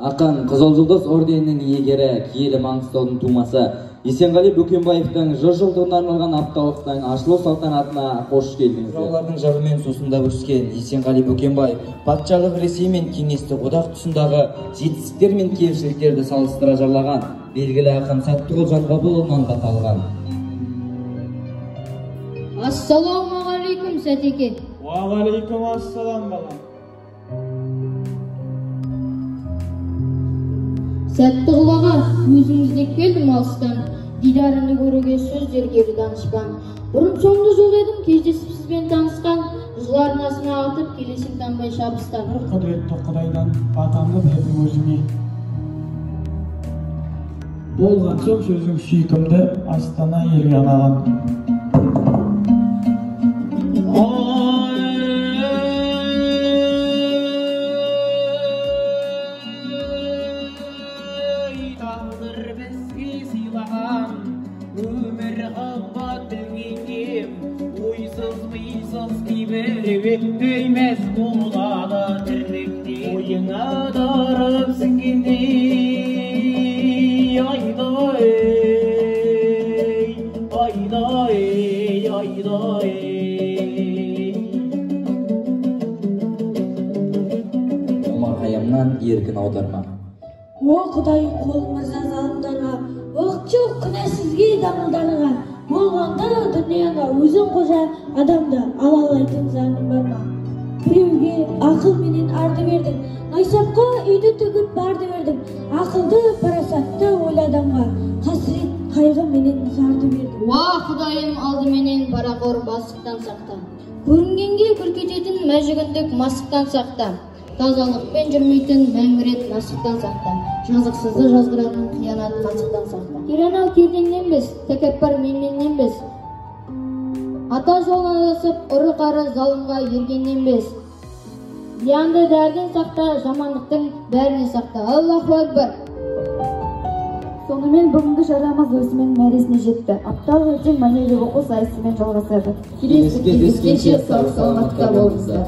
Акын Кызыл Жулдуз орденинин ийгери киелі Маңғыстаудун тумасы Есенғали Бөкенбаевдин 100 жылдыгына арналган апталыктын ачылуу салтанатына кош келдиңиз. Жаулардын жагымен суусунда өскөн Есенғали Бөкенбаев патшалык Ресей менен Кеңестик Одак тушундагы жетистиктер мен кемчиликтерди салыштыра жарлаган белгилүү акын Саттыгул Жангабыловунан да аталган. Ассаламу алейкум, Сәтеке. Ва алейкум ассалам, балам. Сәттіғұл аға, өзіңізден келдім алыстан, дидарыны көруге сөз зергері данышпан. Бұрын соңды жол едім, кездесіп сізбен танысқан, жыл арнасына атып келесің танбай шабыстан. Бір құдіретті Құдайдан батамды бердім өзіңе. Болған соң сөзің сүйкімді Астана елге алаған. Өйтпеймес қолады тірлікте ойыңа дарып сіңгендей айдай айдай айдай. Омар Хайямнан еркін аударма. О Құдай, қолыңызға залымдарға, уақыт жоқ күнәсізге дамылдарыңа, болғанда дүнияңа өзің қожа адамды алалайтын заңың бар ма? Біреуге ақыл менен арды бердің, найсапқа үйді төгіп барды бердің, ақылды парасатты ойлы адамға қасірет қайғы менен зарды бердің. Уа Құдайым, алды менен парақор басықтан сақта, көрінгенге күркететін мәжігіндік масықтан сақта, тазалықпен жүрмейтін мәңгірет насықтан сақта, жазықсызды жазғыратын қиянат қансықтан сақта. Керенал кердеңнен біз, тәкәппар меннен біз. Ата жолынан адасып, ұры қары залымға ергеннен біз. Зиянды дәрден сақта, жамандықтың бәріне сақта. Аллаху акбар. Сонымен бүгінгі шарамыз өзімен мәресіне жетті. Апталық ертең мәнерлеп оқу сайысымен жалғасады. Келесі кездескенше сау саламатта болыңыздар.